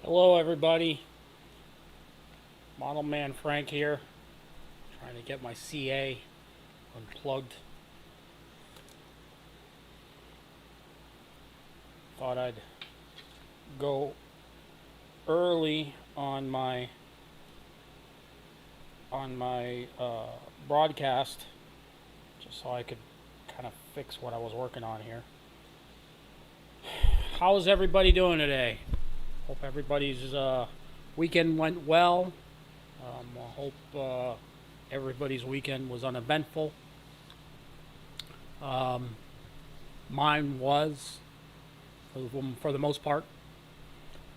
Hello everybody, Model Man Frank here, trying to get my CA unplugged. Thought I'd go early on my broadcast just so I could kind of fix what I was working on here. How's everybody doing today? Hope everybody's weekend went well. I hope everybody's weekend was uneventful. Mine was, for the most part.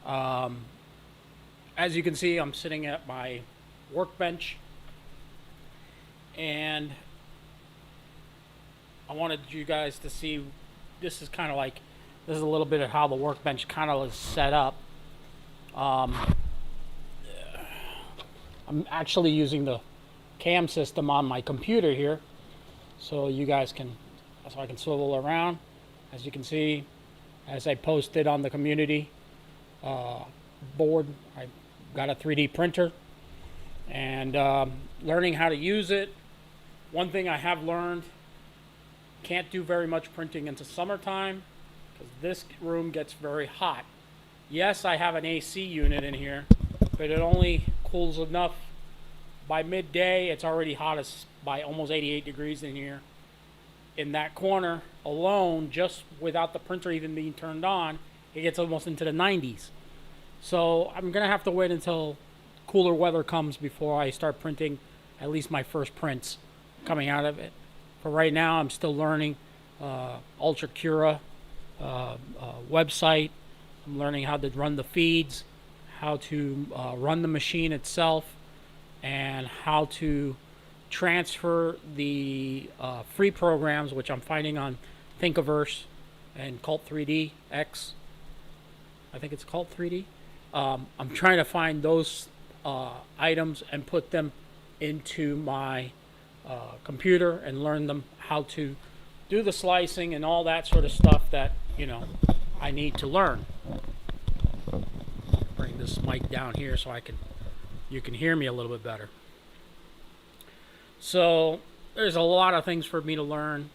As you can see, I'm sitting at my workbench, and I wanted you guys to see. This is a little bit of how the workbench kind of is set up. I'm actually using the cam system on my computer here, so I can swivel around. As you can see, as I posted on the community board, I got a 3D printer and learning how to use it. One thing I have learned: can't do very much printing into summertime because this room gets very hot. Yes, I have an AC unit in here, but it only cools enough. By midday, it's already hot by almost 88 degrees in here. In that corner alone, just without the printer even being turned on, it gets almost into the 90s. So I'm going to have to wait until cooler weather comes before I start printing at least my first prints coming out of it. For right now, I'm still learning Ultra Cura website. I'm learning how to run the feeds, how to run the machine itself, and how to transfer the free programs, which I'm finding on Thinkiverse and Cult 3D X. I think it's Cult 3D. I'm trying to find those items and put them into my computer and learn them how to do the slicing and all that sort of stuff that I need to learn. Bring this mic down here so you can hear me a little bit better. So there's a lot of things for me to learn.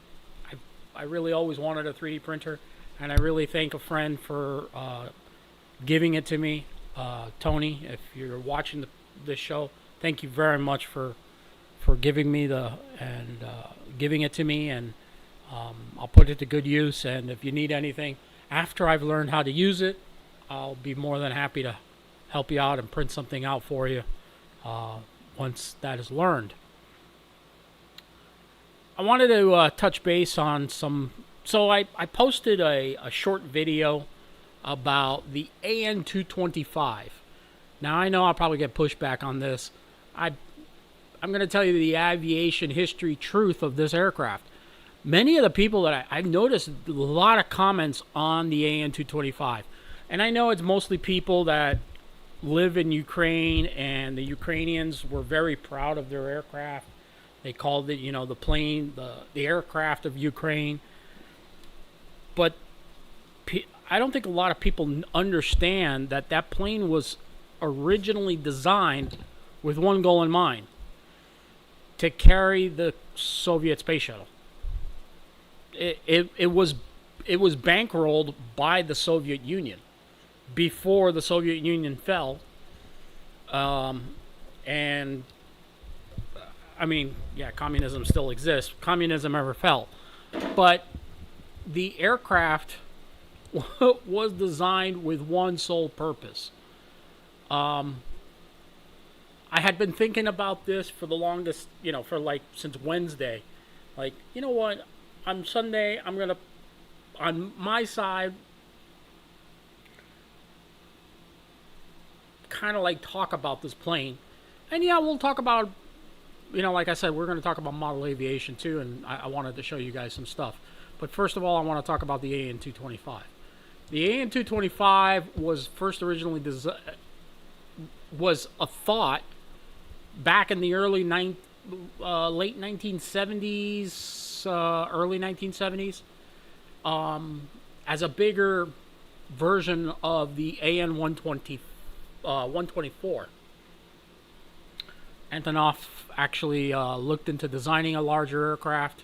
I really always wanted a 3D printer, and I really thank a friend for giving it to me. Tony, if you're watching this show, thank you very much for giving me giving it to me, and I'll put it to good use. And if you need anything after I've learned how to use it, I'll be more than happy to help you out and print something out for you once that is learned. I wanted to touch base on some. So I posted a short video about the AN-225. Now I know I'll probably get pushback on this. I'm going to tell you the aviation history truth of this aircraft. Many of the people that I've noticed a lot of comments on the AN-225. And I know it's mostly people that live in Ukraine, and the Ukrainians were very proud of their aircraft. They called it, the plane, the aircraft of Ukraine. But I don't think a lot of people understand that plane was originally designed with one goal in mind: to carry the Soviet space shuttle. It was bankrolled by the Soviet Union before the Soviet Union fell. And I mean, yeah, communism still exists. Communism never fell. But the aircraft was designed with one sole purpose. I had been thinking about this for the longest, since Wednesday. You know what? On Sunday, I'm going to, on my side, kind of talk about this plane. And yeah, we'll talk about, like I said, we're going to talk about model aviation too, and I wanted to show you guys some stuff. But first of all, I want to talk about the AN-225. The AN-225 was first originally was a thought back in the late 1970s, early 1970s, as a bigger version of the AN-125 124. Antonov actually looked into designing a larger aircraft,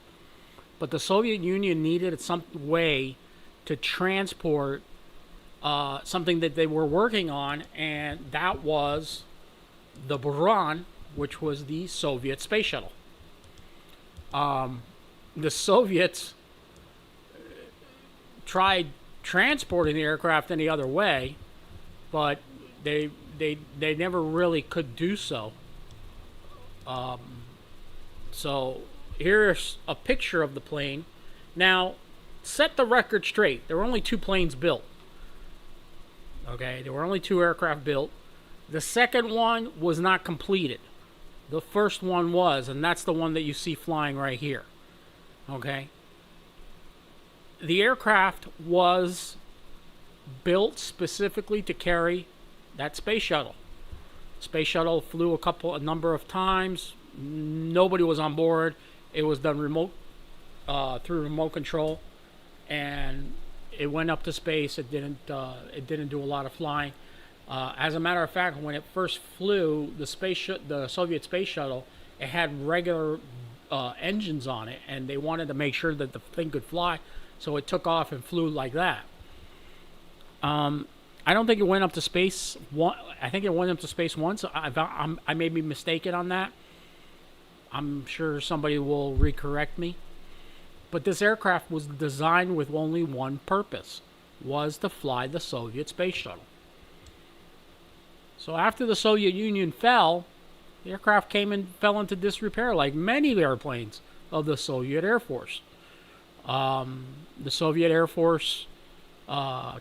but the Soviet Union needed some way to transport something that they were working on, and that was the Buran, which was the Soviet space shuttle. The Soviets tried transporting the aircraft any other way, but they never really could do so. So here's a picture of the plane. Now, set the record straight. There were only 2 planes built. Okay, there were only 2 aircraft built. The second one was not completed. The first one was, and that's the one that you see flying right here. Okay. The aircraft was built specifically to carry that space shuttle. Space shuttle flew a number of times. Nobody was on board. It was done through remote control, and it went up to space. It didn't do a lot of flying. As a matter of fact, when it first flew, the Soviet space shuttle, it had regular engines on it, and they wanted to make sure that the thing could fly, so it took off and flew like that. I don't think it went up to space. I think it went up to space once. I may be mistaken on that. I'm sure somebody will recorrect me. But this aircraft was designed with only one purpose, was to fly the Soviet space shuttle. So after the Soviet Union fell, the aircraft fell into disrepair, like many airplanes of the Soviet Air Force. The Soviet Air Force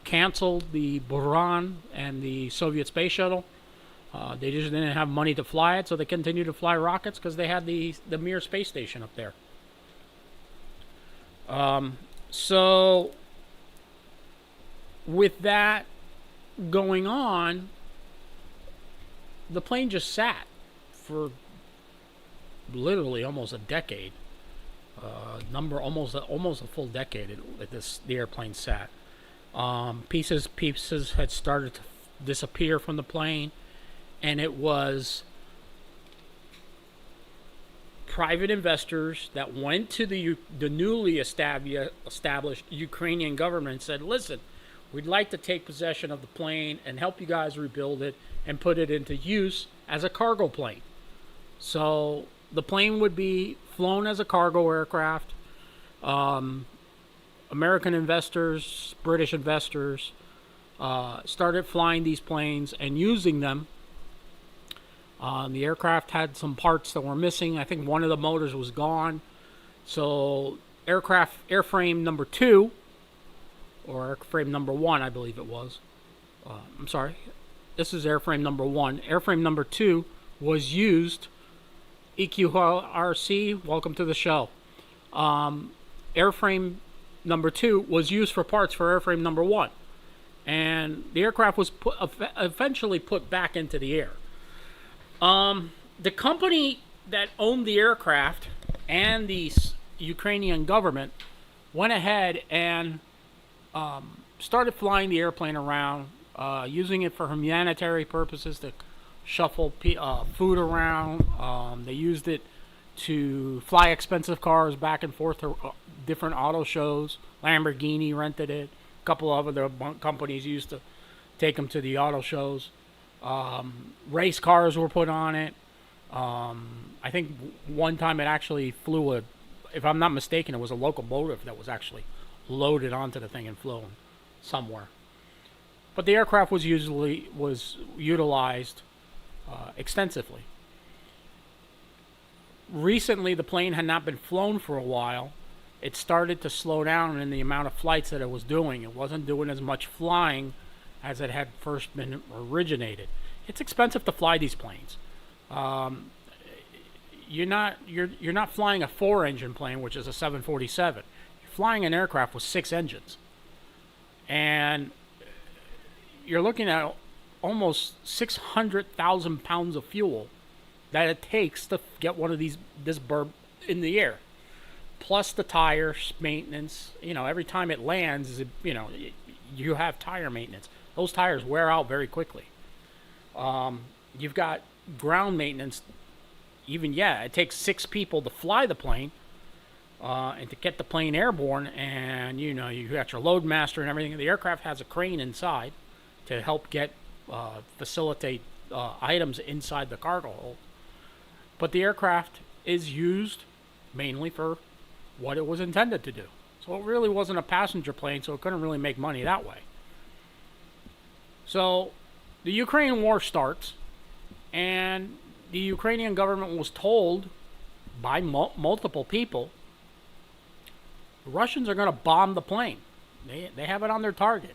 canceled the Buran and the Soviet space shuttle. They just didn't have money to fly it, so they continued to fly rockets because they had the Mir space station up there. So with that going on, the plane just sat for literally almost a decade. Almost a full decade. The airplane sat. Pieces had started to disappear from the plane, and it was private investors that went to the newly established Ukrainian government and said, "Listen, we'd like to take possession of the plane and help you guys rebuild it and put it into use as a cargo plane." So the plane would be flown as a cargo aircraft. American investors, British investors, started flying these planes and using them. The aircraft had some parts that were missing. I think one of the motors was gone. So airframe number 2, or airframe number 1, I believe it was. I'm sorry. This is airframe number 1. Airframe number 2 was used. EQRC, welcome to the show. Airframe number 2 was used for parts for airframe number 1. And the aircraft was eventually put back into the air. The company that owned the aircraft and the Ukrainian government went ahead and started flying the airplane around, using it for humanitarian purposes to shuffle food around. They used it to fly expensive cars back and forth to different auto shows. Lamborghini rented it. A couple of other companies used to take them to the auto shows. Race cars were put on it. I think one time it actually flew if I'm not mistaken, it was a locomotive that was actually loaded onto the thing and flown somewhere. But the aircraft was utilized extensively. Recently, the plane had not been flown for a while. It started to slow down in the amount of flights that it was doing. It wasn't doing as much flying as it had first been originated. It's expensive to fly these planes. You're not flying a 4-engine plane, which is a 747. You're flying an aircraft with 6 engines, and you're looking at almost 600,000 pounds of fuel that it takes to get one of this burb in the air, plus the tires maintenance. Every time it lands, you have tire maintenance. Those tires wear out very quickly. You've got ground maintenance. Even, yeah, it takes 6 people to fly the plane and to get the plane airborne. And, you got your load master and everything. The aircraft has a crane inside to help facilitate items inside the cargo hold. But the aircraft is used mainly for what it was intended to do. So it really wasn't a passenger plane, so it couldn't really make money that way. So the Ukraine war starts, and the Ukrainian government was told by multiple people, the Russians are going to bomb the plane. They have it on their target.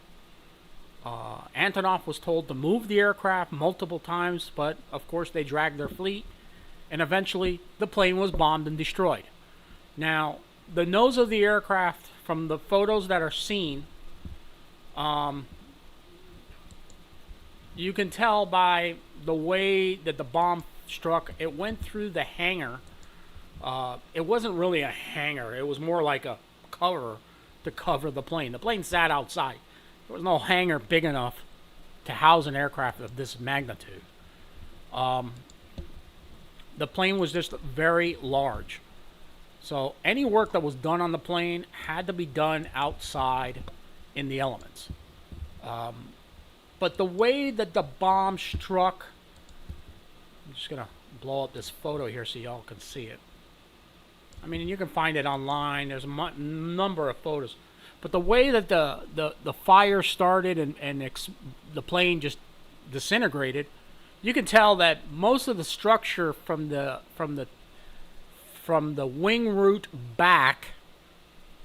Antonov was told to move the aircraft multiple times, but of course they dragged their fleet, and eventually the plane was bombed and destroyed. Now, the nose of the aircraft, from the photos that are seen, you can tell by the way that the bomb struck, it went through the hangar. It wasn't really a hangar. It was more like a cover to cover the plane. The plane sat outside. There was no hangar big enough to house an aircraft of this magnitude. The plane was just very large. So any work that was done on the plane had to be done outside in the elements. But the way that the bomb struck, I'm just going to blow up this photo here so y'all can see it. I mean, you can find it online. There's a number of photos. But the way that the fire started and the plane just disintegrated, you can tell that most of the structure from the wing root back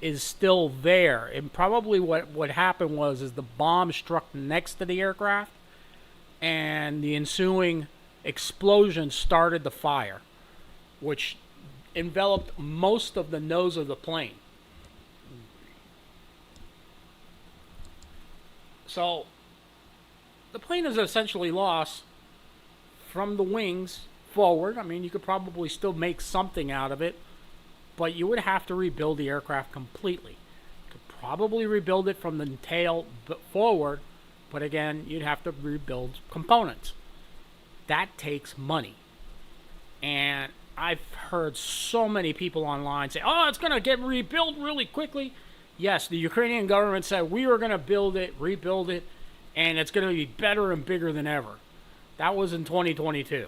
is still there. And probably what happened is the bomb struck next to the aircraft, and the ensuing explosion started the fire, which enveloped most of the nose of the plane. So the plane is essentially lost from the wings forward. I mean, you could probably still make something out of it, but you would have to rebuild the aircraft completely. You could probably rebuild it from the tail forward, but again, you'd have to rebuild components. That takes money. And I've heard so many people online say, oh, it's going to get rebuilt really quickly. Yes, the Ukrainian government said we were going to rebuild it, and it's going to be better and bigger than ever. That was in 2022.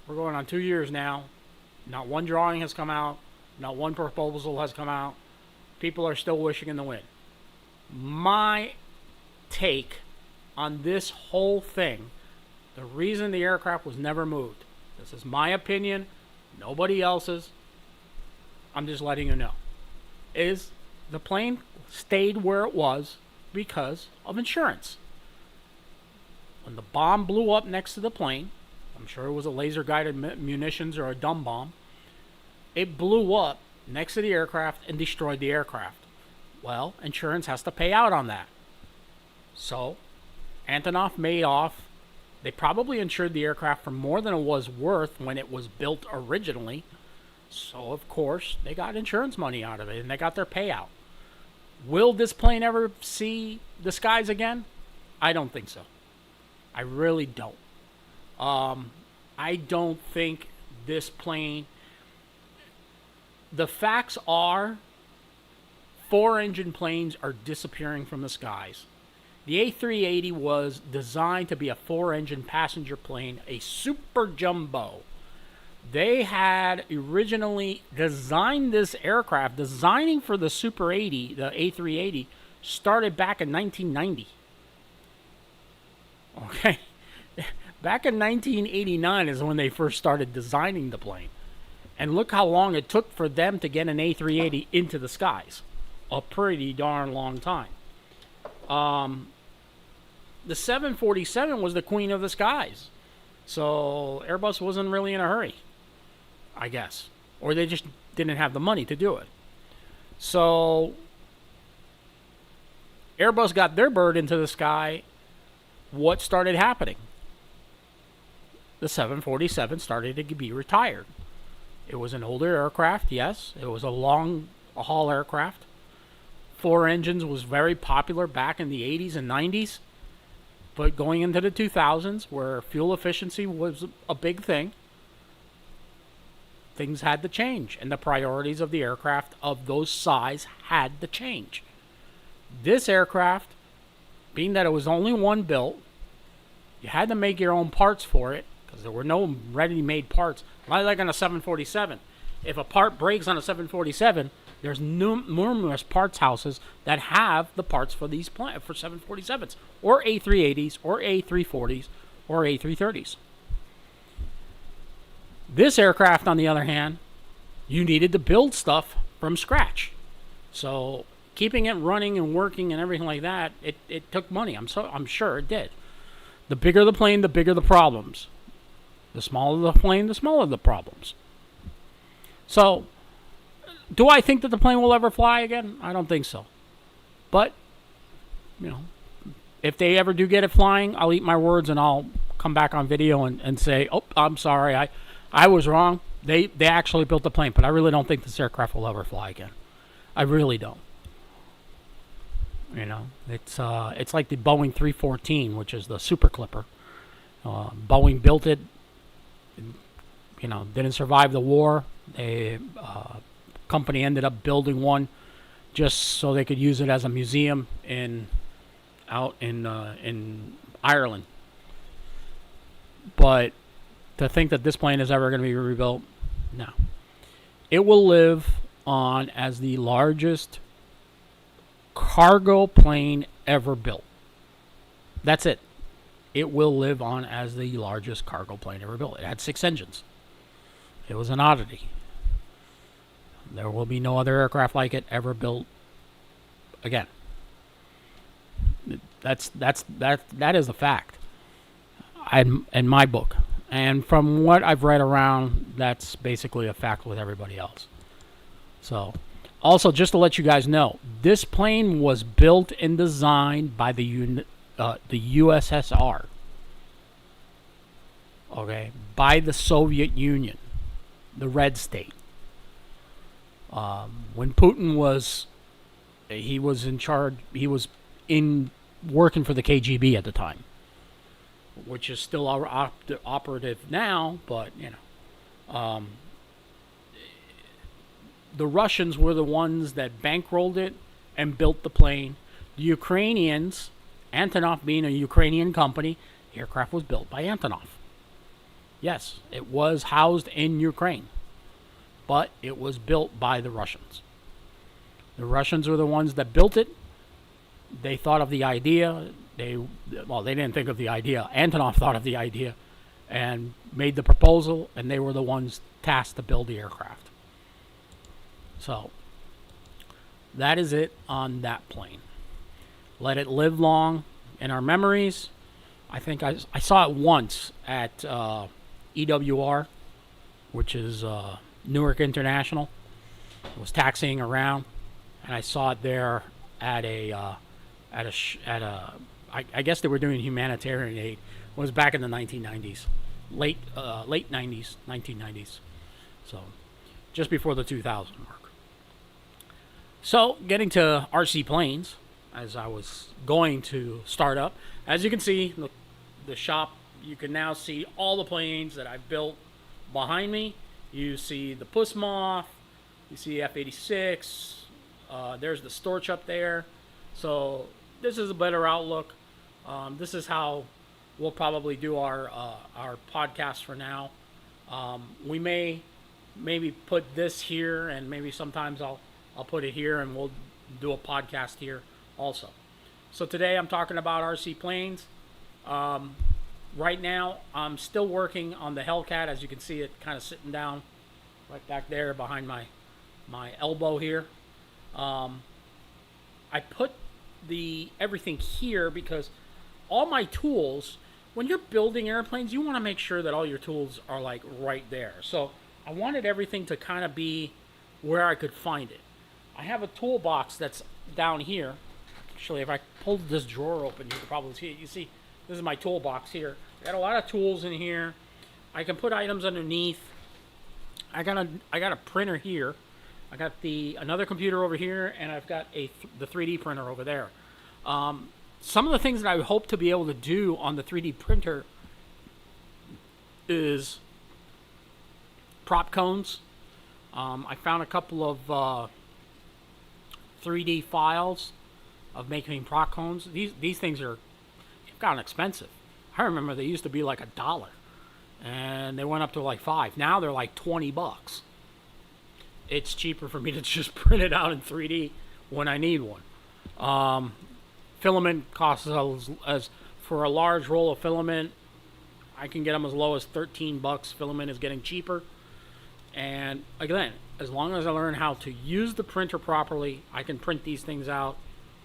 We're going on 2 years now. Not one drawing has come out. Not one proposal has come out. People are still wishing in the wind. My take on this whole thing, the reason the aircraft was never moved, this is my opinion, nobody else's, I'm just letting you know, is the plane stayed where it was because of insurance. When the bomb blew up next to the plane, I'm sure it was a laser-guided munitions or a dumb bomb, it blew up next to the aircraft and destroyed the aircraft. Well, insurance has to pay out on that. So, Antonov made off. They probably insured the aircraft for more than it was worth when it was built originally. So, of course, they got insurance money out of it, and they got their payout. Will this plane ever see the skies again? I don't think so. I really don't. I don't think this plane... The facts are, 4-engine planes are disappearing from the skies. The A380 was designed to be a 4-engine passenger plane, a super jumbo. They had originally designed this aircraft, designing for the Super 80, the A380, started back in 1990. Okay? Back in 1989 is when they first started designing the plane. And look how long it took for them to get an A380 into the skies. A pretty darn long time. The 747 was the queen of the skies. So Airbus wasn't really in a hurry, I guess. Or they just didn't have the money to do it. So Airbus got their bird into the sky. What started happening? The 747 started to be retired. It was an older aircraft, yes. It was a long-haul aircraft. 4 engines was very popular back in the 80s and 90s. But going into the 2000s, where fuel efficiency was a big thing, things had to change, and the priorities of the aircraft of those size had to change. This aircraft, being that it was only one built, you had to make your own parts for it because there were no ready-made parts. Like on a 747, if a part breaks on a 747, there's numerous parts houses that have the parts for these for 747s or A380s or A340s or A330s. This aircraft, on the other hand, you needed to build stuff from scratch. So keeping it running and working and everything like that, it took money. I'm sure it did. The bigger the plane, the bigger the problems. The smaller the plane, the smaller the problems. So, do I think that the plane will ever fly again? I don't think so. But, if they ever do get it flying, I'll eat my words and I'll come back on video and say, oh, I'm sorry, I was wrong. They actually built the plane, but I really don't think this aircraft will ever fly again. I really don't. It's like the Boeing 314, which is the Super Clipper. Boeing built it. Didn't survive the war. A company ended up building one just so they could use it as a museum out in Ireland. But to think that this plane is ever going to be rebuilt, no. It will live on as the largest cargo plane ever built. That's it. It will live on as the largest cargo plane ever built. It had 6 engines. It was an oddity. There will be no other aircraft like it ever built again. That is the fact. In my book. And from what I've read around, that's basically a fact with everybody else. So, also, just to let you guys know, this plane was built and designed by the USSR. Okay, by the Soviet Union, the Red State. When Putin was in charge, he was working for the KGB at the time, which is still operative now, but the Russians were the ones that bankrolled it and built the plane. The Ukrainians, Antonov being a Ukrainian company, the aircraft was built by Antonov. Yes, it was housed in Ukraine, but it was built by the Russians. The Russians were the ones that built it. They thought of the idea. They didn't think of the idea. Antonov thought of the idea and made the proposal, and they were the ones tasked to build the aircraft. So, that is it on that plane. Let it live long in our memories. I think I saw it once at EWR, which is Newark International. I was taxiing around, and I saw it there at I guess they were doing humanitarian aid. It was back in the 1990s, late 90s, 1990s. So, just before the 2000 mark. So, getting to RC planes, as I was going to start up. As you can see, the shop, you can now see all the planes that I've built behind me. You see the Puss Moth, you see F-86, there's the Storch up there. So this is a better outlook. This is how we'll probably do our podcast for now. We may maybe put this here, and maybe sometimes I'll put it here, and we'll do a podcast here also. So today I'm talking about RC planes. Right now I'm still working on the Hellcat. As you can see, it kind of sitting down right back there behind my elbow here. I put everything here because all my tools, when you're building airplanes, you want to make sure that all your tools are like right there. So I wanted everything to kind of be where I could find it. I have a toolbox that's down here. Actually, if I pulled this drawer open, you could probably see it. You see, this is my toolbox here. I got a lot of tools in here. I can put items underneath. I got a printer here. I got another computer over here, and I've got the 3D printer over there. some of the things that I hope to be able to do on the 3D printer is prop cones. I found a couple of 3D files of making prop cones. These things are gotten expensive. I remember they used to be like $1, and they went up to like $5. Now they're like $20. It's cheaper for me to just print it out in 3D when I need one. Filament costs as for a large roll of filament, I can get them as low as $13. Filament is getting cheaper. And again, as long as I learn how to use the printer properly, I can print these things out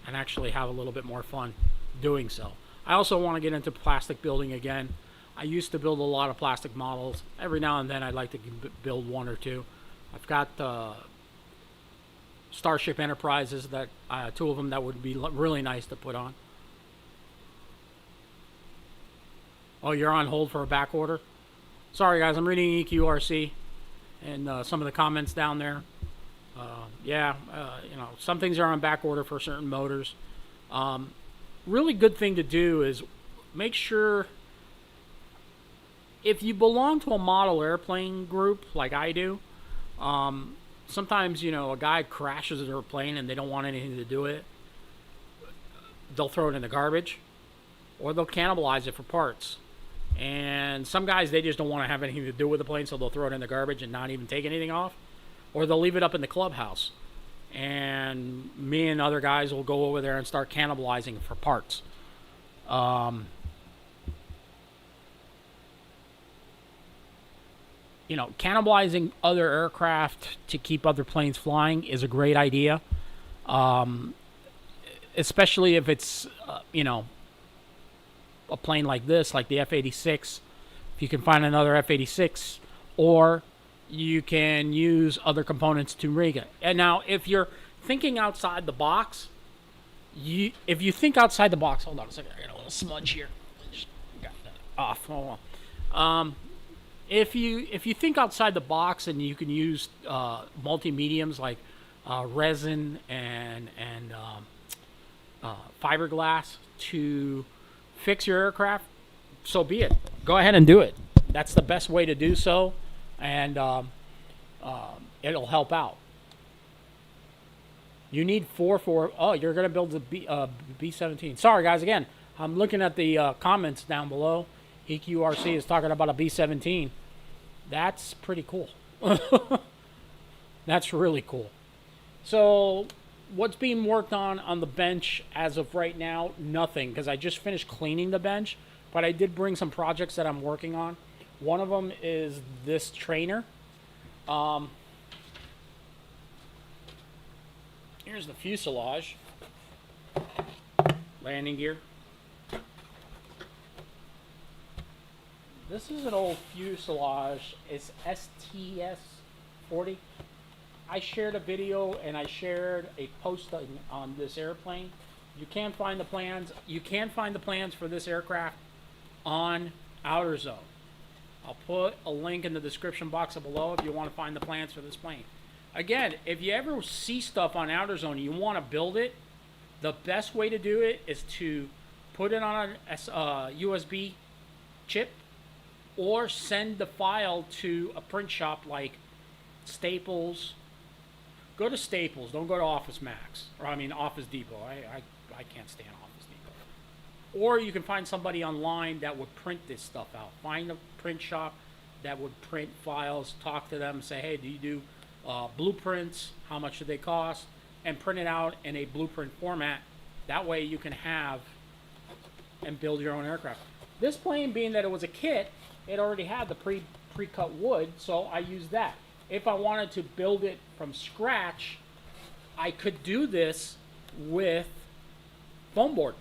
and actually have a little bit more fun doing so. I also want to get into plastic building again. I used to build a lot of plastic models. Every now and then I'd like to build one or two. I've got Starship Enterprises, that 2 of them that would be really nice to put on. Oh, you're on hold for a back order? Sorry guys, I'm reading EQRC and some of the comments down there. You know, some things are on back order for certain motors. Really good thing to do is make sure, if you belong to a model airplane group like I do, sometimes, you know, a guy crashes an airplane and they don't want anything to do with it. They'll throw it in the garbage, or they'll cannibalize it for parts. And some guys, they just don't want to have anything to do with the plane, so they'll throw it in the garbage and not even take anything off. Or they'll leave it up in the clubhouse. And me and other guys will go over there and start cannibalizing for parts. You know, cannibalizing other aircraft to keep other planes flying is a great idea. Especially if it's, you know, a plane like this, like the F-86. If you can find another F-86, or you can use other components to rig it. And now, if you're thinking outside the box, if you think outside the box, hold on a second, I got a little smudge here. Just got that off. Hold on. If you think outside the box and you can use multi-mediums like resin and fiberglass to fix your aircraft, so be it. Go ahead and do it. That's the best way to do so, and it'll help out. You need 4 for. Oh, you're gonna build the B-17. Sorry guys, again, I'm looking at the comments down below. EQRC is talking about a B-17. That's pretty cool. That's really cool. So what's being worked on the bench as of right now? Nothing, because I just finished cleaning the bench, but I did bring some projects that I'm working on. One of them is this trainer. Here's the fuselage. Landing gear. This is an old fuselage. It's STS-40. I shared a video and I shared a post on this airplane. You can find the plans. You can find the plans for this aircraft on Outer Zone. I'll put a link in the description box below if you want to find the plans for this plane. Again, if you ever see stuff on Outer Zone and you want to build it, the best way to do it is to put it on a USB chip, or send the file to a print shop like Staples. Go to Staples. Don't go to Office Max. Or I mean Office Depot. I can't stand Office Depot. Or you can find somebody online that would print this stuff out. Find a print shop that would print files. Talk to them. Say, hey, do you do blueprints? How much do they cost? And print it out in a blueprint format. That way you can have and build your own aircraft. This plane, being that it was a kit, it already had the pre-cut wood, so I used that. If I wanted to build it from scratch, I could do this with foam board.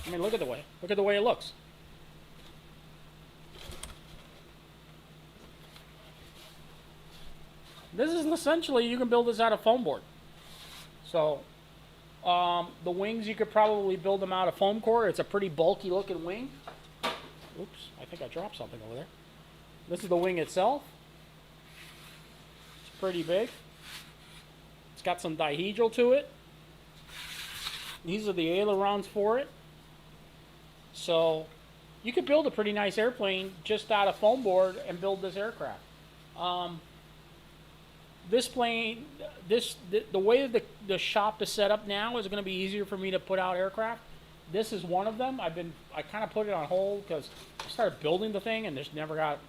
I mean, look at the way it looks. This is essentially, you can build this out of foam board. So the wings, you could probably build them out of foam core. It's a pretty bulky looking wing. Oops, I think I dropped something over there. This is the wing itself. It's pretty big. It's got some dihedral to it. These are the ailerons for it. So you could build a pretty nice airplane just out of foam board and build this aircraft. Um, this plane, the way the shop is set up now is going to be easier for me to put out aircraft. This is one of them. I kind of put it on hold because I started building the thing and just never got.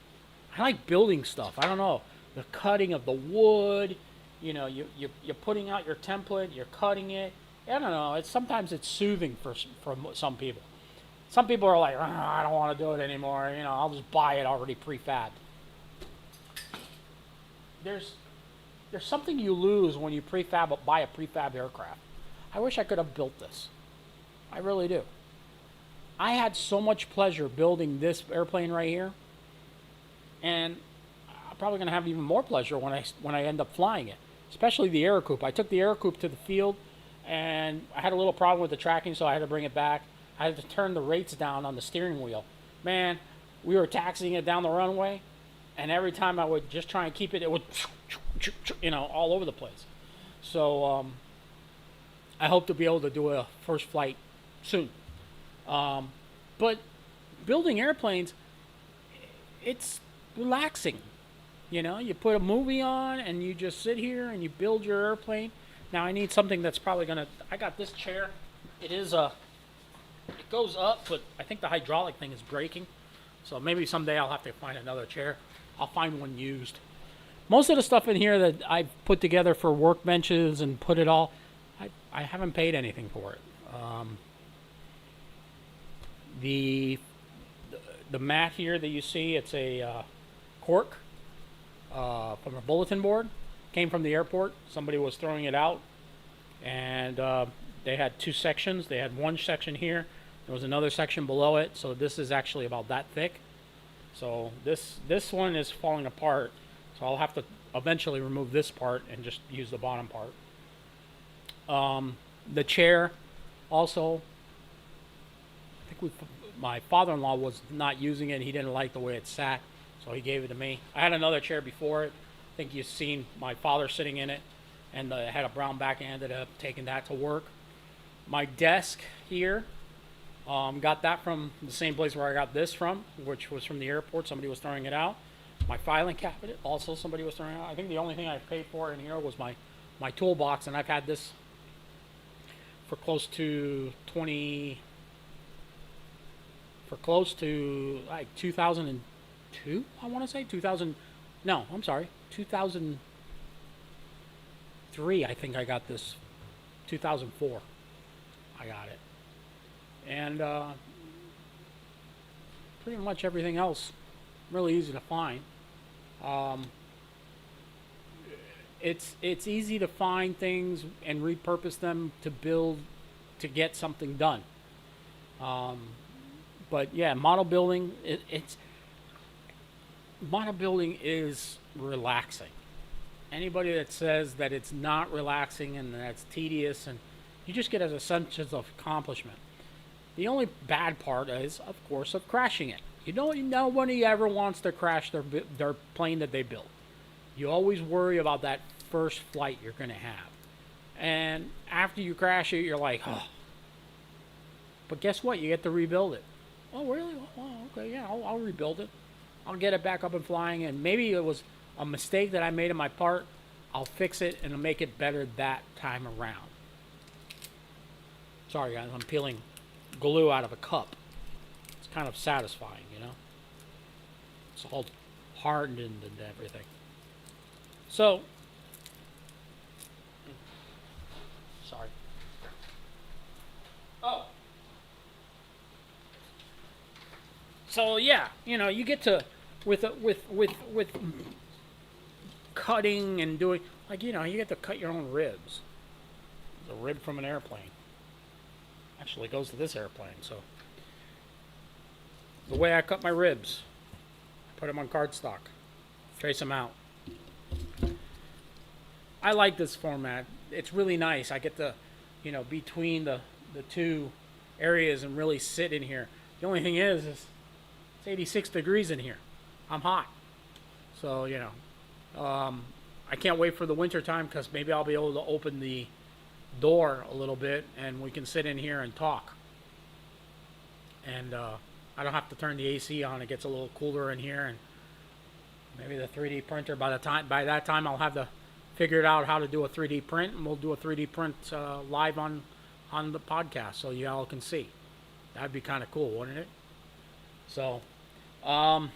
I like building stuff. I don't know, the cutting of the wood. You know, you're putting out your template, you're cutting it. I don't know. Sometimes it's soothing for some people. Some people are like, I don't want to do it anymore. You know, I'll just buy it already prefabbed. There's something you lose when you buy a prefab aircraft. I wish I could have built this. I really do. I had so much pleasure building this airplane right here, and I'm probably going to have even more pleasure when I end up flying it, especially the air coupe. I took the air coupe to the field, and I had a little problem with the tracking, so I had to bring it back. I had to turn the rates down on the steering wheel. Man, we were taxiing it down the runway, and every time I would just try and keep it, it would, you know, all over the place. So I hope to be able to do a first flight soon. But building airplanes, it's relaxing. You know, you put a movie on and you just sit here and you build your airplane. Now I need something that's probably gonna. I got this chair. It goes up, but I think the hydraulic thing is breaking. So maybe someday I'll have to find another chair. I'll find one used. Most of the stuff in here that I've put together for workbenches and put it all, I haven't paid anything for it. The mat here that you see, it's a cork from a bulletin board. Came from the airport. Somebody was throwing it out, and they had two sections. They had one section here. There was another section below it. So this is actually about that thick. So this one is falling apart. So I'll have to eventually remove this part and just use the bottom part. The chair, also, I think my father-in-law was not using it. He didn't like the way it sat, so he gave it to me. I had another chair before it. I think you've seen my father sitting in it, and it had a brown back. I ended up taking that to work. My desk here, got that from the same place where I got this from, which was from the airport. Somebody was throwing it out. My filing cabinet, also somebody was throwing it out. I think the only thing I paid for in here was my toolbox, and I've had this for close to like 2002, I want to say 2003. I think I got this 2004. I got it, and pretty much everything else really easy to find. It's easy to find things and repurpose them to get something done. But yeah, model building is relaxing. Anybody that says that it's not relaxing and that's tedious, and you just get a sense of accomplishment. The only bad part is, of course, of crashing it. Nobody ever wants to crash their plane that they built. You always worry about that first flight you're going to have. And after you crash it, you're like, oh. But guess what? You get to rebuild it. Oh, really? Oh, okay, yeah, I'll rebuild it. I'll get it back up and flying. And maybe it was a mistake that I made in my part. I'll fix it and I'll make it better that time around. Sorry, guys, I'm peeling glue out of a cup. It's kind of satisfying, you know? It's all hardened and everything. So, sorry. Oh. So yeah, you get to with cutting and doing, like, you get to cut your own ribs. There's a rib from an airplane. Actually goes to this airplane, so the way I cut my ribs, put them on cardstock, trace them out. I like this format. It's really nice. I get to, between the two areas and really sit in here. The only thing is it's 86 degrees in here. I'm hot. So, I can't wait for the winter time, because maybe I'll be able to open the door a little bit, and we can sit in here and talk. And I don't have to turn the AC on. It gets a little cooler in here, and maybe the 3D printer, by that time I'll have figured out how to do a 3D print, and we'll do a 3D print live on the podcast so you all can see. That'd be kind of cool, wouldn't it? So, also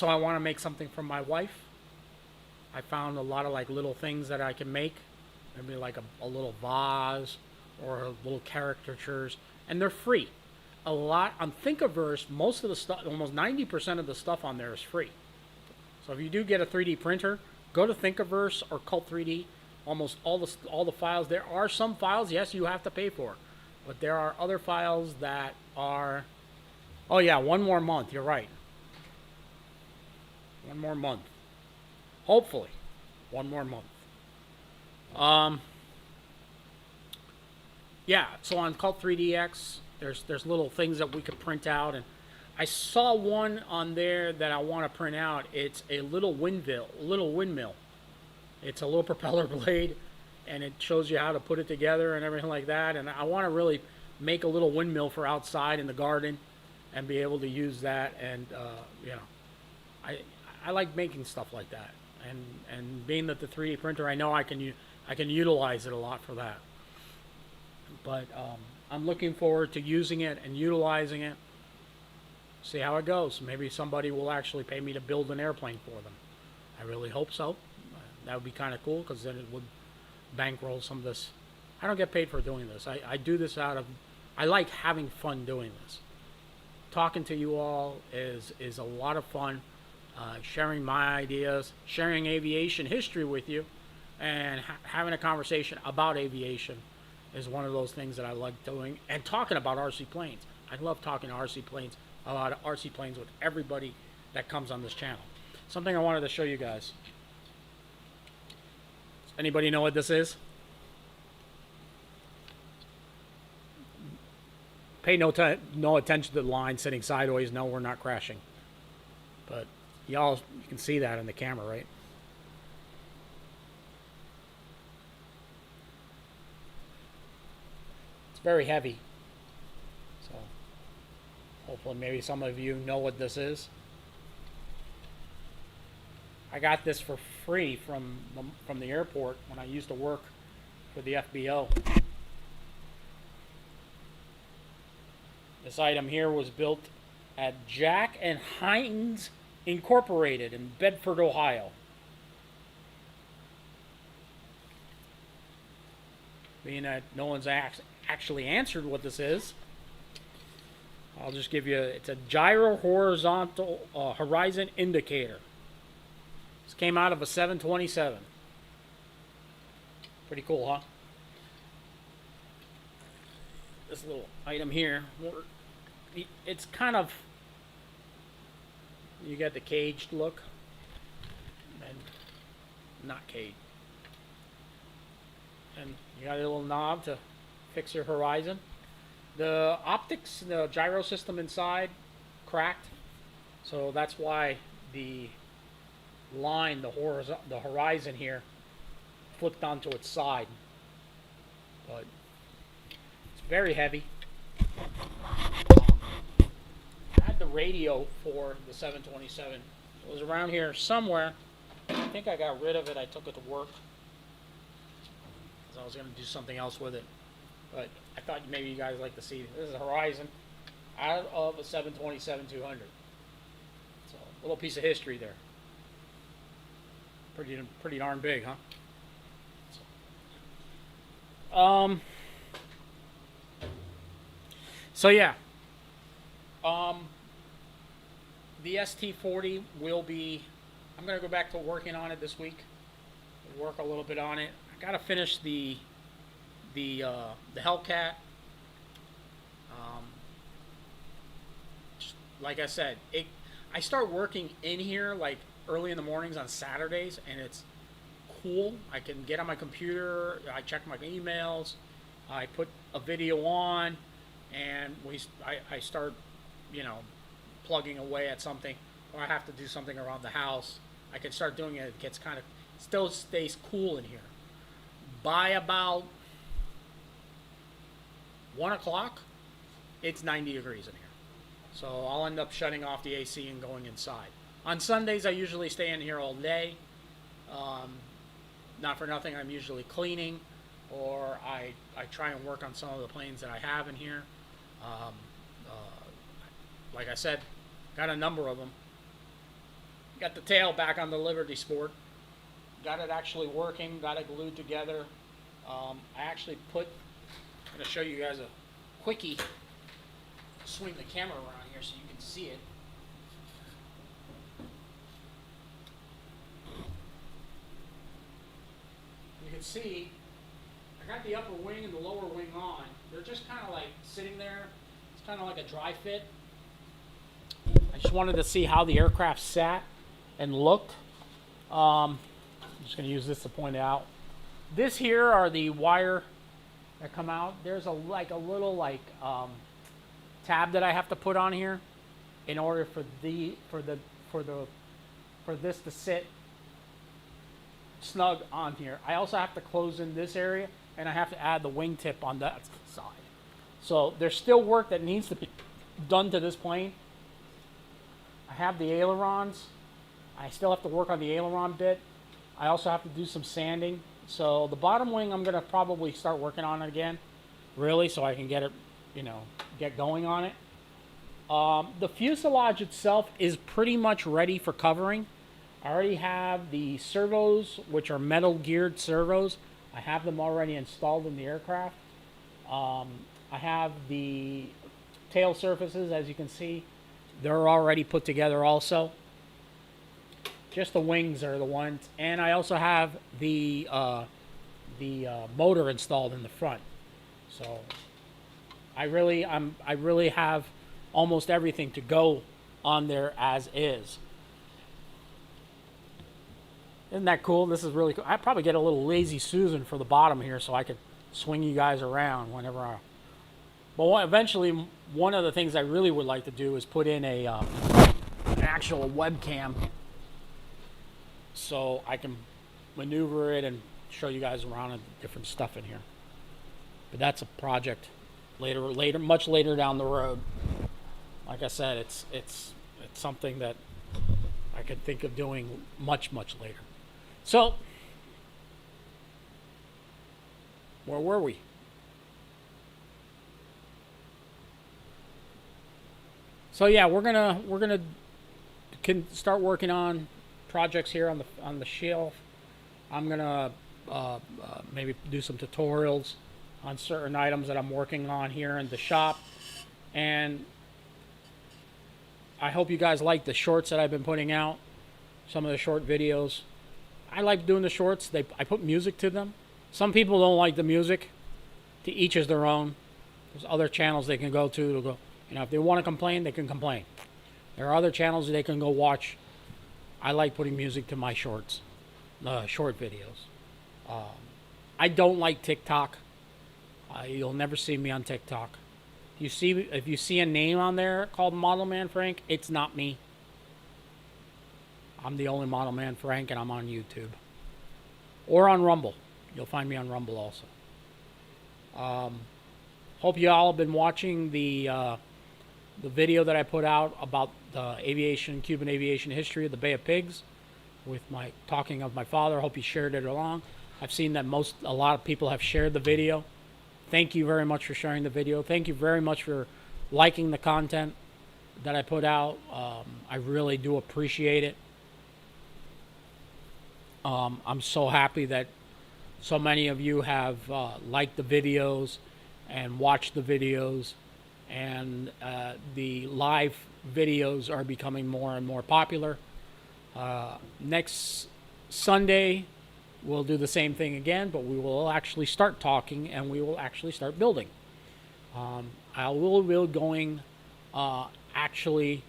I want to make something for my wife. I found a lot of like little things that I can make, maybe like a little vase or little caricatures, and they're free. A lot on Thinkiverse, most of the stuff, almost 90% of the stuff on there is free. So if you do get a 3D printer, go to Thinkiverse or Cult 3D. Almost all the files. There are some files, yes, you have to pay for, but there are other files that are. Oh yeah, one more month. You're right. One more month. Hopefully, one more month. Yeah. So on Cult 3DX, there's little things that we could print out, and I saw one on there that I want to print out. It's a little windmill. It's a little propeller blade, and it shows you how to put it together and everything like that. And I want to really make a little windmill for outside in the garden, and be able to use that. And I like making stuff like that. And being that the 3D printer, I know I can utilize it a lot for that. But I'm looking forward to using it and utilizing it. See how it goes. Maybe somebody will actually pay me to build an airplane for them. I really hope so. That would be kind of cool, because then it would bankroll some of this. I don't get paid for doing this. I do this I like having fun doing this. Talking to you all is a lot of fun. Sharing my ideas, sharing aviation history with you, and having a conversation about aviation is one of those things that I like doing. And talking about RC planes. I love talking to RC planes, about RC planes with everybody that comes on this channel. Something I wanted to show you guys. Anybody know what this is? Pay no attention to the line sitting sideways. No, we're not crashing. But you can see that in the camera, right? It's very heavy. So hopefully maybe some of you know what this is. I got this for free from the airport when I used to work for the FBO. This item here was built at Jack and Hines Incorporated in Bedford, Ohio. Being that no one's actually answered what this is, I'll just give you, it's a gyro horizontal horizon indicator. This came out of a 727. Pretty cool, huh? This little item here, it's kind of, you got the caged look, and not caged. And you got a little knob to fix your horizon. The optics, the gyro system inside, cracked. So that's why the line, the horizon here, flipped onto its side. But it's very heavy. I had the radio for the 727. It was around here somewhere. I think I got rid of it. I took it to work, because I was going to do something else with it. But I thought maybe you guys like to see. This is a horizon out of a 727-200. So a little piece of history there. Pretty darn big, huh? So yeah. The ST40 will be, I'm going to go back to working on it this week. Work a little bit on it. I got to finish the Hellcat. Like I said, I start working in here like early in the mornings on Saturdays, and it's cool. I can get on my computer, I check my emails, I put a video on, and I start, plugging away at something, or I have to do something around the house. I can start doing it. It gets kind of, still stays cool in here. by about 1 o'clock, it's 90 degrees in here. So I'll end up shutting off the AC and going inside. On Sundays, I usually stay in here all day. Not for nothing, I'm usually cleaning, or I try and work on some of the planes that I have in here. Like I said, got a number of them. Got the tail back on the Liberty Sport. Got it actually working, got it glued together. I actually I'm going to show you guys a quickie. Swing the camera around here so you can see it. You can see I got the upper wing and the lower wing on. They're just kind of like sitting there. It's kind of like a dry fit. I just wanted to see how the aircraft sat and looked. I'm just going to use this to point out. This here are the wire that come out. There's a little tab that I have to put on here in order for this to sit snug on here. I also have to close in this area, and I have to add the wingtip on that side. So there's still work that needs to be done to this plane. I have the ailerons. I still have to work on the aileron bit. I also have to do some sanding. So the bottom wing I'm going to probably start working on it again, really, so I can get it, get going on it. The fuselage itself is pretty much ready for covering. I already have the servos, which are metal geared servos. I have them already installed in the aircraft. I have the tail surfaces, as you can see. They're already put together also. Just the wings are the ones. And I also have the motor installed in the front. So I really have almost everything to go on there as is. Isn't that cool? This is really cool. I probably get a little lazy Susan for the bottom here so I could swing you guys around whenever I... But eventually, one of the things I really would like to do is put in an actual webcam so I can maneuver it and show you guys around and different stuff in here. But that's a project much later down the road. Like I said, it's something that I could think of doing much later. So, where were we? So yeah, we're gonna start working on projects here on the shelf. I'm gonna maybe do some tutorials on certain items that I'm working on here in the shop, and I hope you guys like the shorts that I've been putting out. Some of the short videos. I like doing the shorts. I put music to them. Some people don't like the music. To each is their own. There's other channels they can go to go. If they want to complain, they can complain. There are other channels they can go watch. I like putting music to my shorts, short videos. I don't like TikTok. You'll never see me on TikTok. If you see a name on there called Model Man Frank, it's not me. I'm the only Model Man Frank, and I'm on YouTube. Or on Rumble. You'll find me on Rumble also. Hope you all have been watching the video that I put out about the Cuban aviation history of the Bay of Pigs, with my talking of my father. Hope you shared it along. I've seen that a lot of people have shared the video. Thank you very much for sharing the video. Thank you very much for liking the content that I put out. I really do appreciate it. I'm so happy that so many of you have liked the videos and watched the videos, and the live videos are becoming more and more popular. Next Sunday we'll do the same thing again, but we will actually start talking and we will actually start building. I will be going actually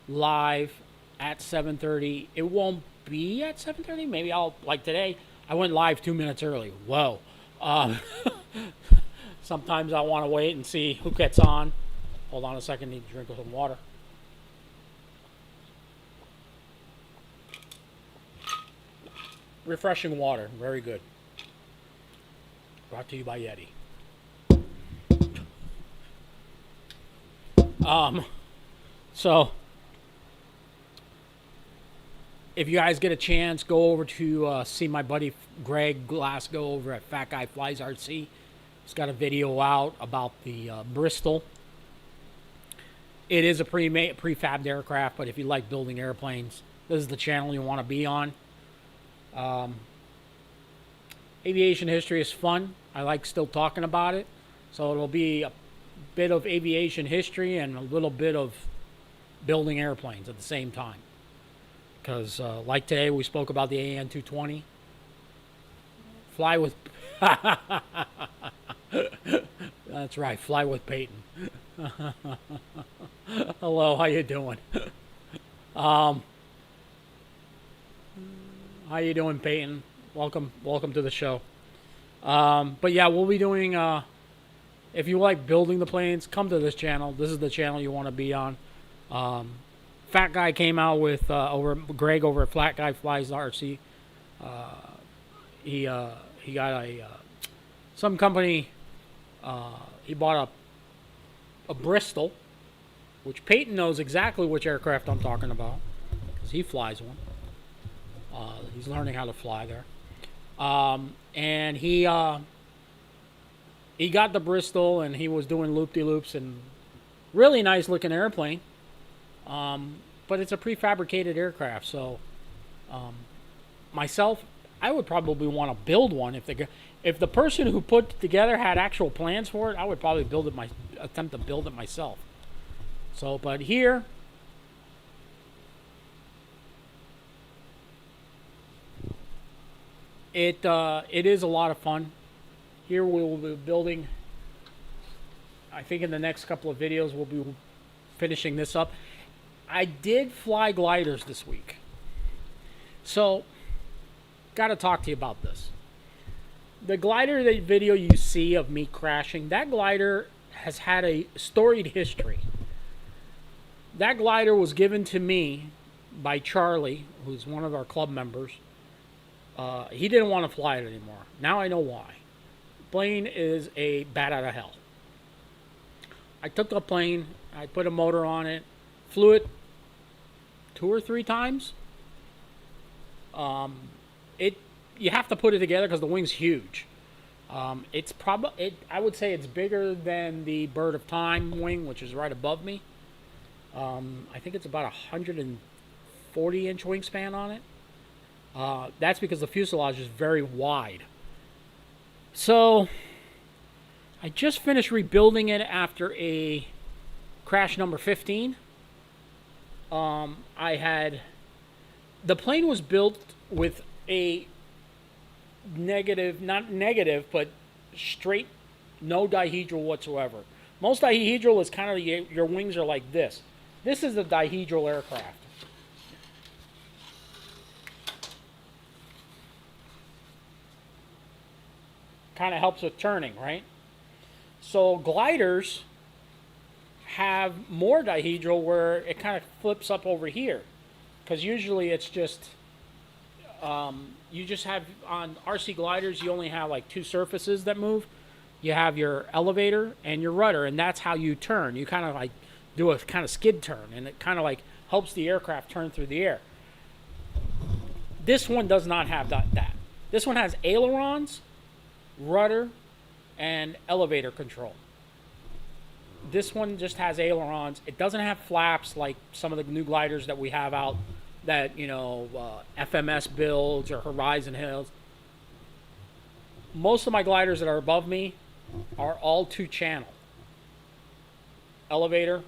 live at 7:30. It won't be at 7:30. Maybe like today, I went live 2 minutes early. Whoa. Sometimes I want to wait and see who gets on. Hold on a second, need to drink some water. Refreshing water, very good. Brought to you by Yeti. So if you guys get a chance, go over to see my buddy Greg Glasgow over at Fat Guy Flies RC. He's got a video out about the Bristol. It is a prefabbed aircraft, but if you like building airplanes, this is the channel you want to be on. Aviation history is fun. I like still talking about it. So it'll be a bit of aviation history and a little bit of building airplanes at the same time. Because like today, we spoke about the AN-225. Fly with... That's right, fly with Peyton. Hello, how you doing? How you doing, Peyton? Welcome to the show. But yeah, we'll be doing. If you like building the planes, come to this channel. This is the channel you want to be on. Fat Guy came out with Greg over at Flat Guy Flies RC. He got some company. He bought a Bristol, which Peyton knows exactly which aircraft I'm talking about because he flies one. He's learning how to fly there. And he got the Bristol, and he was doing loop-de-loops, and really nice looking airplane. But it's a prefabricated aircraft, so myself, I would probably want to build one if the person who put it together had actual plans for it. I would probably attempt to build it myself. So, but here. It is a lot of fun. Here we will be building. I think in the next couple of videos we'll be finishing this up. I did fly gliders this week, so got to talk to you about this. The glider video you see of me crashing, that glider has had a storied history. That glider was given to me by Charlie, who's one of our club members. He didn't want to fly it anymore. Now I know why. Plane is a bat out of hell. I took the plane, I put a motor on it, flew it 2 or 3 times. You have to put it together because the wing's huge. It's I would say it's bigger than the Bird of Time wing, which is right above me. I think it's about 140-inch wingspan on it. That's because the fuselage is very wide. So I just finished rebuilding it after a crash number 15. The plane was built with a not negative, but straight, no dihedral whatsoever. Most dihedral is kind of your wings are like this. This is a dihedral aircraft. Kind of helps with turning, right? So gliders have more dihedral where it kind of flips up over here, because usually it's just you just have on RC gliders you only have like 2 surfaces that move. You have your elevator and your rudder, and that's how you turn. You kind of like do a kind of skid turn, and it kind of like helps the aircraft turn through the air. This one does not have that. This one has ailerons, rudder, and elevator control. This one just has ailerons. It doesn't have flaps like some of the new gliders that we have out that, FMS builds or Horizon Hills. Most of my gliders that are above me are all 2-channel. Elevator,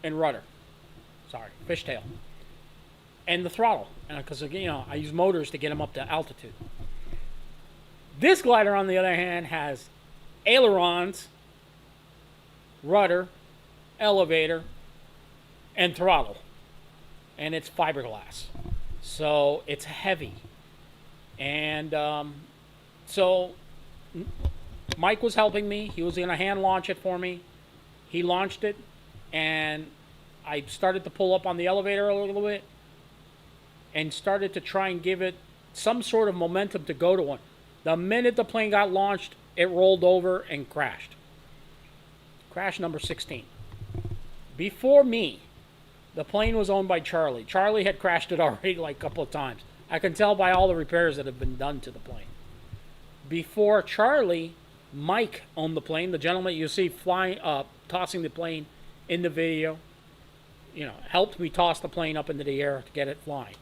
and rudder. Sorry, fishtail. And the throttle, because I use motors to get them up to altitude. This glider, on the other hand, has ailerons, rudder, elevator, and throttle, and it's fiberglass, so it's heavy. And so Mike was helping me. He was going to hand launch it for me. He launched it, and I started to pull up on the elevator a little bit and started to try and give it some sort of momentum to go to one. The minute the plane got launched, it rolled over and crashed. Crash number 16. Before me, the plane was owned by Charlie. Charlie had crashed it already like a couple of times. I can tell by all the repairs that have been done to the plane. Before Charlie, Mike owned the plane. The gentleman you see flying up, tossing the plane in the video, helped me toss the plane up into the air to get it flying.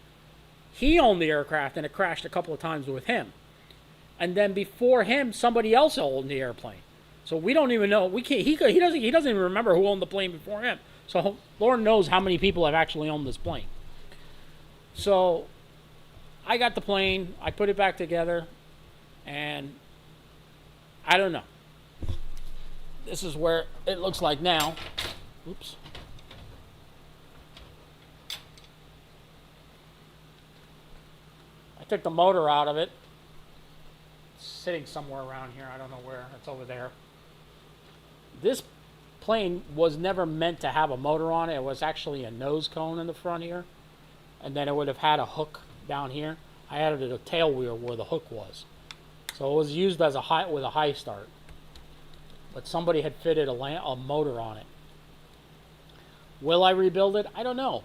He owned the aircraft, and it crashed a couple of times with him. And then before him, somebody else owned the airplane. So we don't even know. We can't. He doesn't even remember who owned the plane before him. So Lord knows how many people have actually owned this plane. So I got the plane. I put it back together, and I don't know. This is where it looks like now. Oops. I took the motor out of it. It's sitting somewhere around here. I don't know where. It's over there. This plane was never meant to have a motor on it. It was actually a nose cone in the front here. And then it would have had a hook down here. I added a tail wheel where the hook was. So it was used as with a high start. But somebody had fitted a motor on it. Will I rebuild it? I don't know.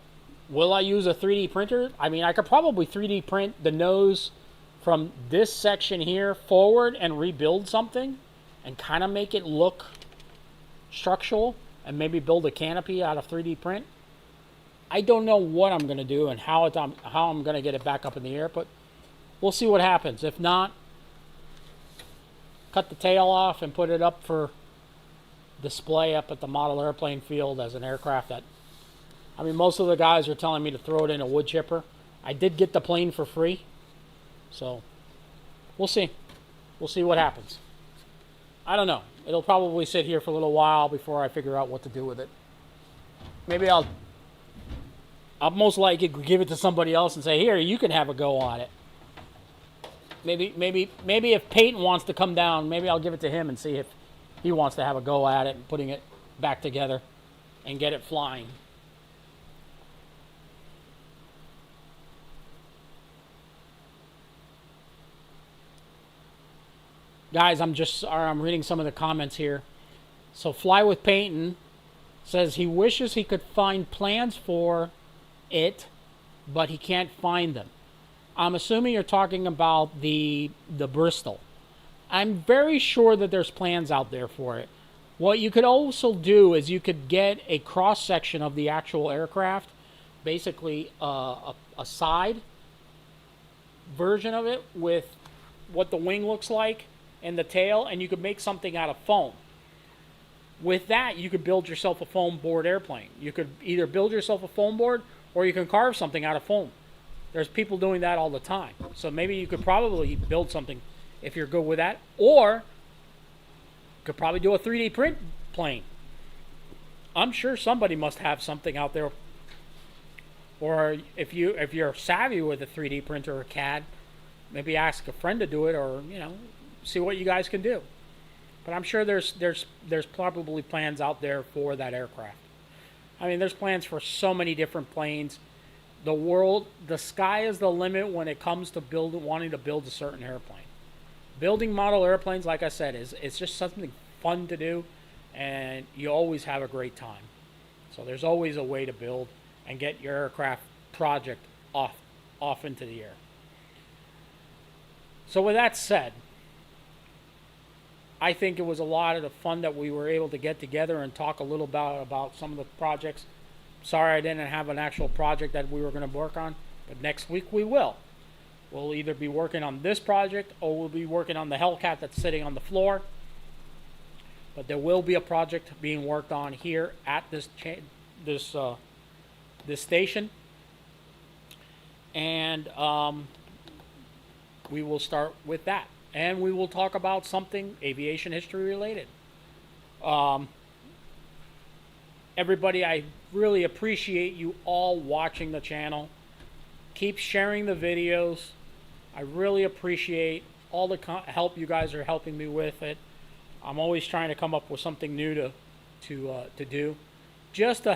Will I use a 3D printer? I mean, I could probably 3D print the nose from this section here forward and rebuild something and kind of make it look structural and maybe build a canopy out of 3D print. I don't know what I'm going to do and how I'm going to get it back up in the air, but we'll see what happens. If not, cut the tail off and put it up for display up at the model airplane field as an aircraft that, I mean, most of the guys are telling me to throw it in a wood chipper. I did get the plane for free, so we'll see. We'll see what happens. I don't know. It'll probably sit here for a little while before I figure out what to do with it. Maybe I'll most likely give it to somebody else and say, here, you can have a go on it. Maybe if Peyton wants to come down, maybe I'll give it to him and see if he wants to have a go at it and putting it back together and get it flying. Guys, I'm reading some of the comments here. So Fly with Peyton says he wishes he could find plans for it, but he can't find them. I'm assuming you're talking about the Bristol. I'm very sure that there's plans out there for it. What you could also do is you could get a cross section of the actual aircraft, basically a side version of it with what the wing looks like and the tail, and you could make something out of foam. With that, you could build yourself a foam board airplane. You could either build yourself a foam board or you can carve something out of foam. There's people doing that all the time. So maybe you could probably build something if you're good with that. Or you could probably do a 3D print plane. I'm sure somebody must have something out there. Or if you're savvy with a 3D printer or CAD, maybe ask a friend to do it, or see what you guys can do. But I'm sure there's probably plans out there for that aircraft. I mean, there's plans for so many different planes. The sky is the limit when it comes to wanting to build a certain airplane. Building model airplanes, like I said, it's just something fun to do, and you always have a great time. So there's always a way to build and get your aircraft project off into the air. So with that said, I think it was a lot of the fun that we were able to get together and talk a little about some of the projects. Sorry I didn't have an actual project that we were going to work on, but next week we will. We'll either be working on this project or we'll be working on the Hellcat that's sitting on the floor. But there will be a project being worked on here at this station, and we will start with that. And we will talk about something aviation history related. Everybody, I really appreciate you all watching the channel. Keep sharing the videos. I really appreciate all the help you guys are helping me with it. I'm always trying to come up with something new to do. Just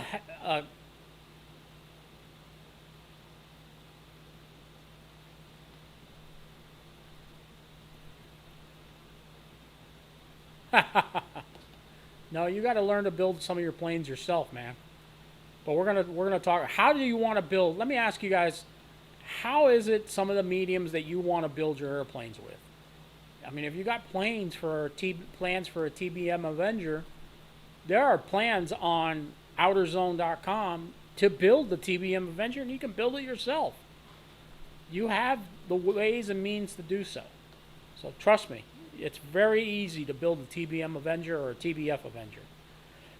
No, you got to learn to build some of your planes yourself, man. But we're gonna talk. How do you want to build? Let me ask you guys. How is it some of the mediums that you want to build your airplanes with? I mean, if you got plans for a TBM Avenger, there are plans on outerzone.com to build the TBM Avenger, and you can build it yourself. You have the ways and means to do so. So trust me, it's very easy to build a TBM Avenger or a TBF Avenger.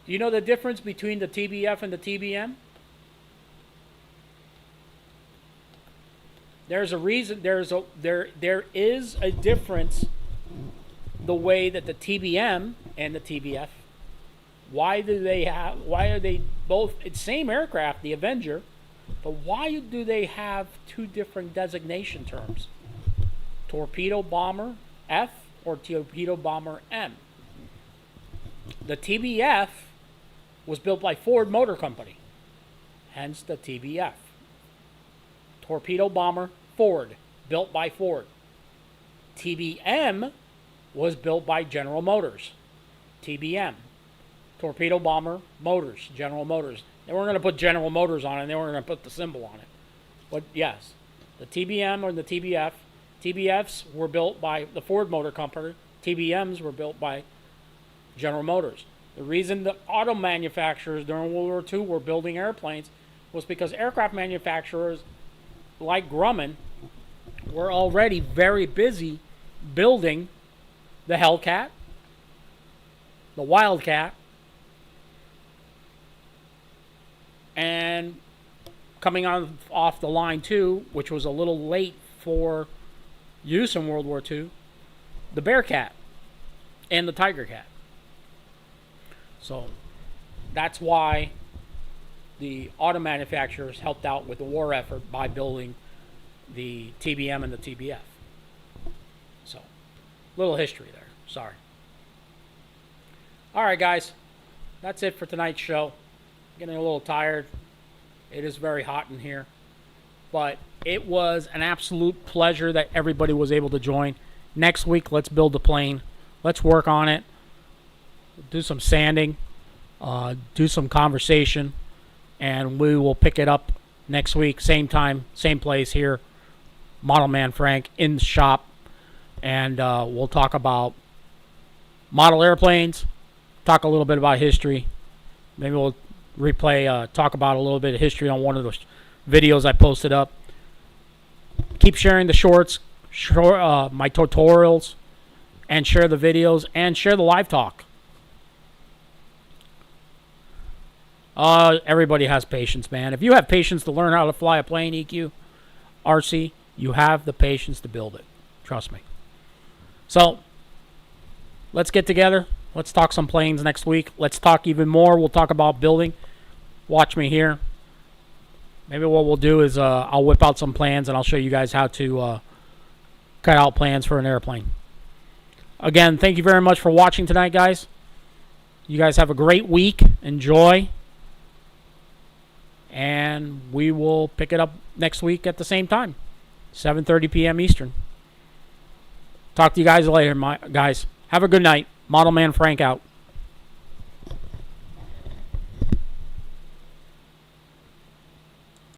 Do you know the difference between the TBF and the TBM? There's a reason. There is a difference. The way that the TBM and the TBF. Why are they both? It's same aircraft, the Avenger, but why do they have two different designation terms? Torpedo Bomber F or Torpedo Bomber M. The TBF was built by Ford Motor Company, hence the TBF. Torpedo Bomber Ford, built by Ford. TBM was built by General Motors. TBM. Torpedo Bomber Motors, General Motors. They weren't going to put General Motors on it, they weren't going to put the symbol on it. But yes, the TBM or the TBF, TBFs were built by the Ford Motor Company. TBMs were built by General Motors. The reason the auto manufacturers during World War II were building airplanes was because aircraft manufacturers like Grumman were already very busy building the Hellcat, the Wildcat, and coming off the line too, which was a little late for use in World War II, the Bearcat and the Tiger Cat. So that's why the auto manufacturers helped out with the war effort by building the TBM and the TBF. So, little history there. Sorry. All right, guys. That's it for tonight's show. Getting a little tired. It is very hot in here. But it was an absolute pleasure that everybody was able to join. Next week, let's build the plane. Let's work on it. Do some sanding. Do some conversation. And we will pick it up next week. Same time, same place here. Model Man Frank in the shop. And we'll talk about model airplanes. Talk a little bit about history. Maybe we'll talk about a little bit of history on one of those videos I posted up. Keep sharing the shorts, my tutorials, and share the videos, and share the live talk. Everybody has patience, man. If you have patience to learn how to fly a plane, EQ, RC, you have the patience to build it. Trust me. So, let's get together. Let's talk some planes next week. Let's talk even more. We'll talk about building. Watch me here. Maybe what we'll do is I'll whip out some plans and I'll show you guys how to cut out plans for an airplane. Again, thank you very much for watching tonight, guys. You guys have a great week. Enjoy. And we will pick it up next week at the same time, 7:30 p.m. Eastern. Talk to you guys later, guys. Have a good night. Model Man Frank out.